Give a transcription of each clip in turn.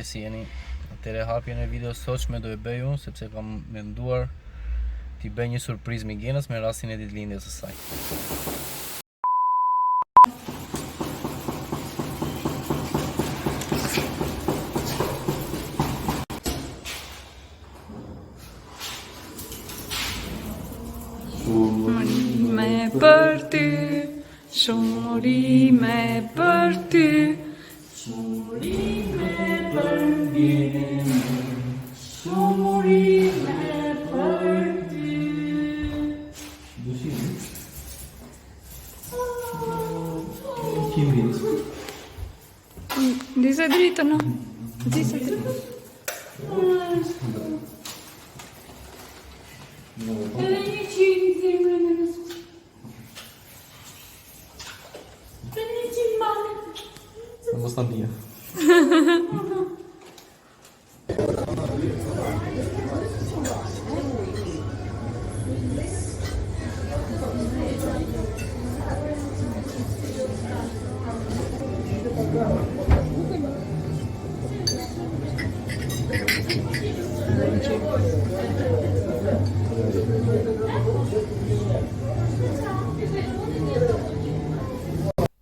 përshëndetje, si jeni? Atëre hapjen e videos sotshme do e bëj unë sepse kam menduar t'i bëj një surprizë Migenës me rastin e ditëlindjes së saj. Shurime për ty, shurime për ty, shurime për Migenën, shurime për ty. Disa dritë, no? Disa dritë. Edhe një qimë zemrën e nësë. Edhe një qimë mame. Në mos ta bia.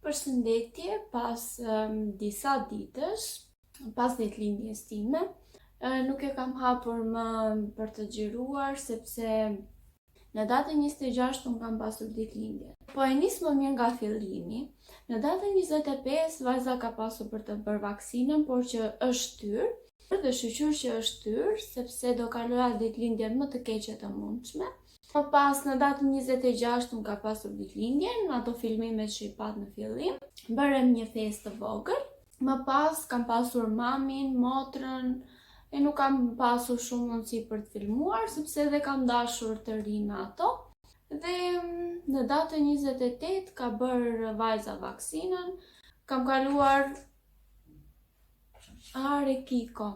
Përshëndetje, pas disa ditësh, pas ditëlindjes time, nuk e kam hapur më për të xhiruar sepse në datën 26 unë kam pasur ditëlindje. Po e nis më mirë nga fillimi. Në datën 25 vajza ka pasur për të bërë vaksinën, por që është tyr, dhe shqyr që është tyr, sepse do kaloja ditëlindjen më të keqe të mundshme. Më pas në datën 26 unë ka pasur ditëlindjen, ato filmimet që i pat në fillim, bërëm një festë të vogël. Më pas kam pasur mamin, motrën, e nuk kam pasur shumë mundësi për të filmuar, sepse edhe kam dashur të ri me ato. Dhe në datën 28 ka bërë vajza vaksinën, kam kaluar Kiko.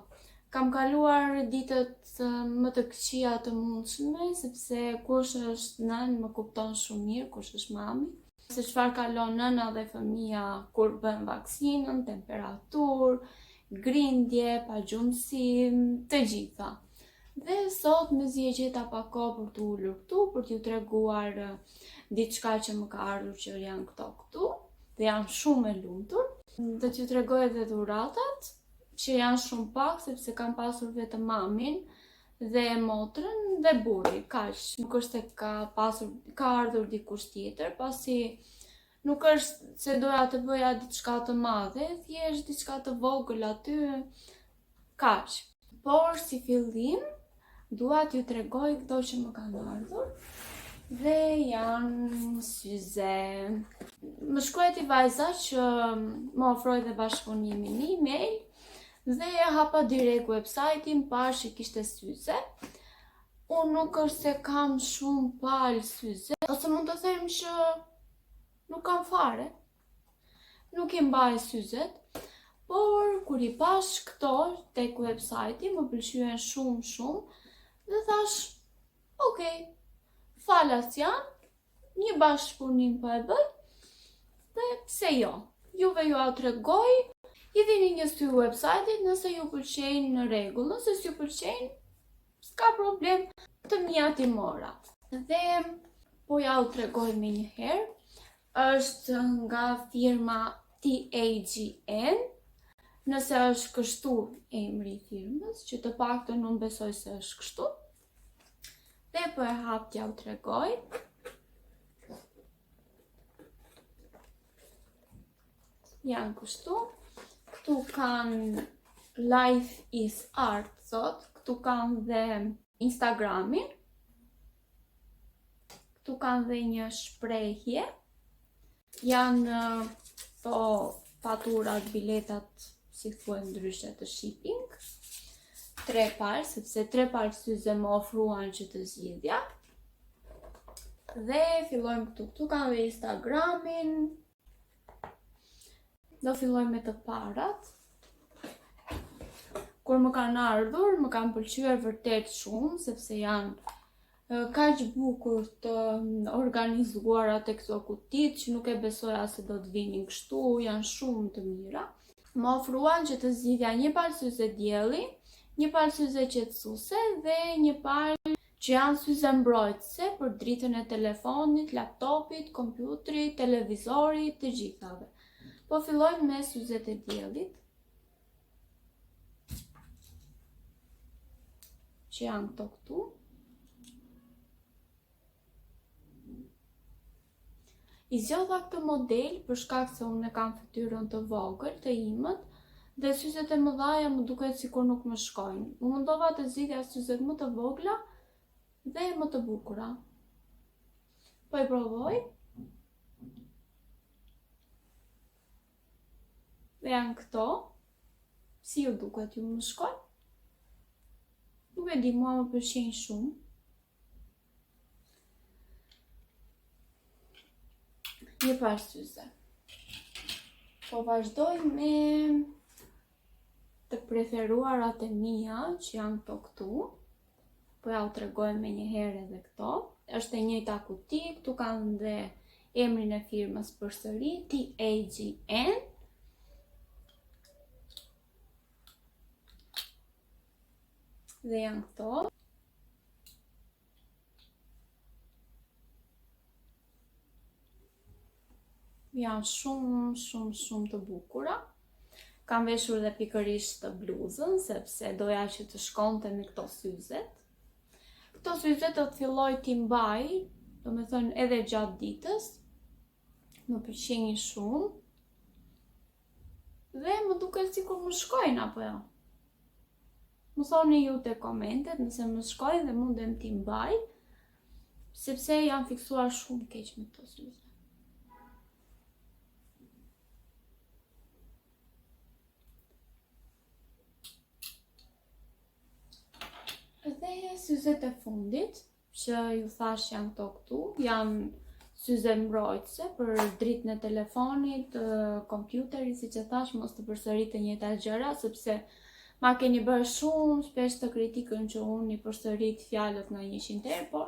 Kam kaluar ditët më të këqija të mundshme, sepse kush është nën më kupton shumë mirë, kush është mami. Se çfarë kalon nëna dhe fëmia kur bën vaksinën, temperaturë, grindje, pagjumësi, të gjitha. Dhe sot mezi e gjeta pak kohë për të ulur këtu, për t'ju treguar diçka që më ka ardhur që janë këtu, dhe jam shumë e lumtur. Do t'ju tregoj edhe dhuratat, që janë shumë pak, sepse kam pasur vetëm mamin dhe motrën dhe burri, kaq. Nuk është se ka ardhur dikush tjetër, pasi nuk është se doja të bëja diçka të madhe, thjesht diçka të vogël aty, kaq. Por si fillim, dua t'ju tregoj këto që më kanë ardhur, dhe janë syze. Më shkruajti vajza që më ofroi dhe bashkëpunimin në email, dhe e hapa direkt website-in, pash që kishte syze. Unë nuk është se kam shumë palë syze, ose mund të them që nuk kam fare. Nuk i mbaj syzet, por kur i pash këto tek website-i, më pëlqyen shumë, dhe thash, okej, falas janë, një bashkëpunim po e bëj, dhe pse jo. Juve ju a tregoj, i dhini një sy website-it nëse ju pëlqejnë në rregull, nëse s'ju pëlqejnë, s'ka problem, të mia ti mora. Dhe po ja u tregoj me një herë, është nga firma TAGN, nëse është kështu emri i firmës, që të paktën unë besoj se është kështu. Dhe po e hap t'ja u tregoj. Janë kështu. Këtu kanë Life is Art, thot. Këtu kanë dhe Instagramin. Këtu kanë dhe një shprehje. Janë to faturat, biletat, si thuhen ndryshe, të shipping. 3 palë, sepse 3 palë syze më ofruan që të zgjidhja. Dhe fillojmë këtu. Këtu kanë dhe Instagramin. Do filloj me të parat. Kur më kanë ardhur, më kanë pëlqyer vërtet shumë, sepse janë kaq bukur të organizuara tek këto kutit, që nuk e besoja se do të vinin kështu, janë shumë të mira. më ofruan që të zgjidhja një palë syze dielli, një palë syze qetësuese dhe një palë që janë syze mbrojtëse për dritën e telefonit, laptopit, kompjuterit, televizorit, të gjithave. Po fillojmë me syzet e diellit, që janë këto këtu. I zgjodha këtë model për shkak se unë kam fytyrën të vogël të imët dhe syzet e mëdha më duket sikur nuk më shkojnë. Më mundova të zgjidhja syzet më të vogla dhe më të bukura. Po i provoj. Dhe janë këto. Si ju duket, ju më shkojnë? Nuk e di, mua më pëlqejnë shumë. Një parë syze. Po vazhdoj me të preferuarat e mia, që janë këto këtu. Po ja u tregoj me një herë edhe këto. Është e njëjta kuti, këtu kanë dhe emrin e firmës përsëri, TAGN. Dhe janë këto. Janë shumë të bukura. Kam veshur dhe pikërisht të bluzën, sepse doja që të shkonte me këto syzet. Këto syzet do të filloj t'i mbaj, do me thënë edhe gjatë ditës. Më pëlqejnë shumë. Dhe më duket sikur më shkojnë, apo jo? Më thoni ju te komentet nëse më shkojnë dhe mundem t'i mbaj, sepse janë fiksuar shumë keq me këto syze. Dhe syzet e fundit, që ju thash janë këto këtu, janë syze mbrojtëse për dritën e telefonit, kompjuterit, siç e thash, mos të përsërit të njëjta gjëra, sepse ma keni bërë shumë shpesh të kritikën që unë i përsërit fjalët nga 100 herë, por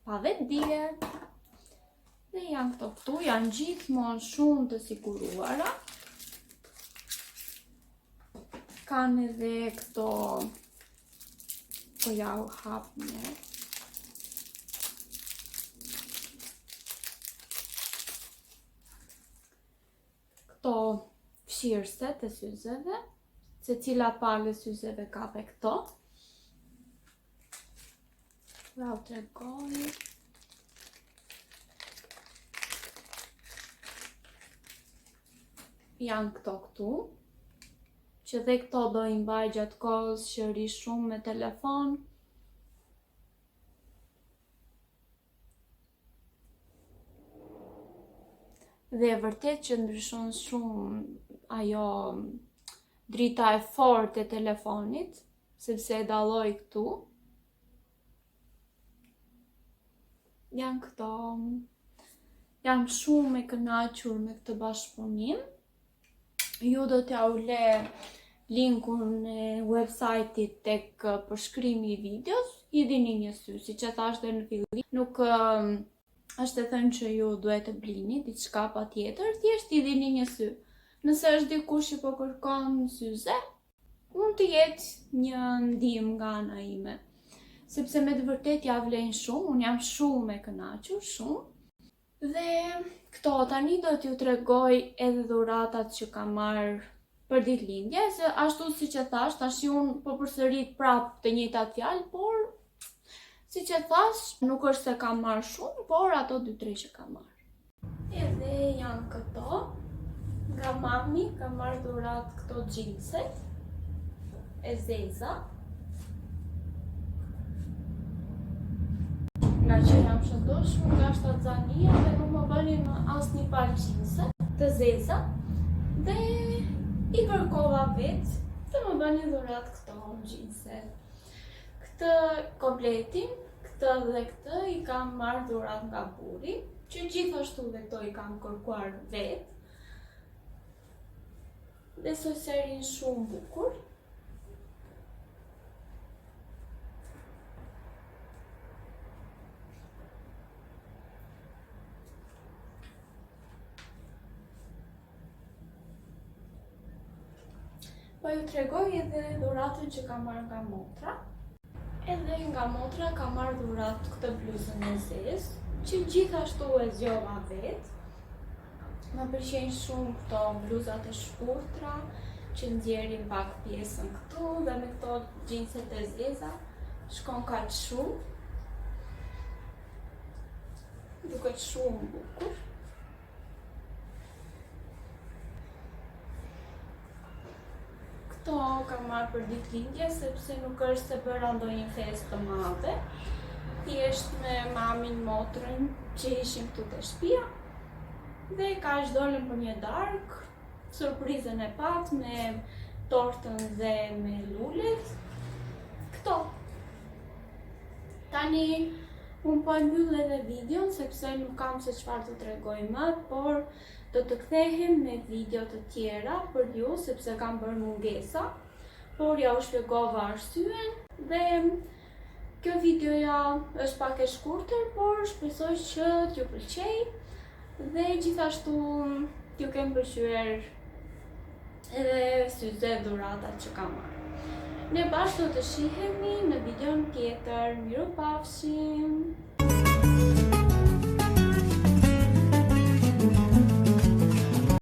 pa vetë dije. Dhe janë këto këtu, janë gjithmonë shumë të siguruara. Kanë edhe këto, po ja u hap një. Këto fshirëse të syzeve, se cila palë e syzeve ka pe këto. Ja u tregoj. Janë këto këtu, që dhe këto do i mbaj gjatë kohës që ri shumë me telefon. Dhe e vërtet që ndryshon shumë ajo drita e fortë e telefonit, sepse e dalloj këtu. Janë këto. Jam shumë e kënaqur me këtë bashkëpunim. Ju do t'ja u le linkun e website-it tek përshkrimi i videos, i dini një sy, si që thash dhe në fillim, nuk është e thënë që ju duhet të blini diçka patjetër, thjesht i dini një sy. Nëse është dikush që po kërkon syze, mund të jetë një ndihmë nga ana ime, sepse me të vërtet ja vlen shumë, unë jam shumë e kënaqur, shumë. Dhe këto tani do t'ju tregoj edhe dhuratat që kam marrë për ditëlindje, se ashtu si që thash, tash unë po përsërit prap të njëjtat fjalë, por si që thash, nuk është se kam marrë shumë, por ato 2-3 që kam marrë. Edhe janë këto, nga mami kam marrë dhurat këto xhinset e zeza. Nga që jam shëndoshur nga shtatzania dhe nuk më bënin asnjë palë xhinse të zeza. Dhe i kërkova vetë të më bënin dhurat këto xhinse. Këtë kompletin, këtë dhe këtë i kam marrë dhurat nga burri, që gjithashtu dhe këto i kam kërkuar vetë. Dhe serin shumë bukur. Po ju tregoj edhe dhuratën që kam marrë nga motra. Edhe nga motra kam marrë dhuratë këtë bluzën e zezë, që gjithashtu e zgjova vetë. Më pëlqejnë shumë këto bluzat e shkurtra, që nxjerrin pak pjesën këtu dhe me këto xhinset e zeza shkon kaq shumë. Duket shumë bukur. Këto kam marrë për ditëlindje sepse nuk është se bëra ndonjë festë të madhe. Thjesht me mamin, motrën që ishim këtu te shtëpia. Dhe kaq dolëm për një darkë, surprizën e pat me tortën dhe me lulet. Këto. Tani unë po e mbyll edhe videon sepse nuk kam se çfarë të tregoj më, por do të kthehem me video të tjera për ju sepse kam bërë mungesa, por ja u shpjegova arsyeën dhe kjo videoja është pak e shkurtër, por shpresoj që t'ju pëlqej dhe gjithashtu t'ju kem pëlqyer edhe syze dhuratat që kam marrë. Ne bashkë do të shihemi në videon tjetër. Mirupafshim!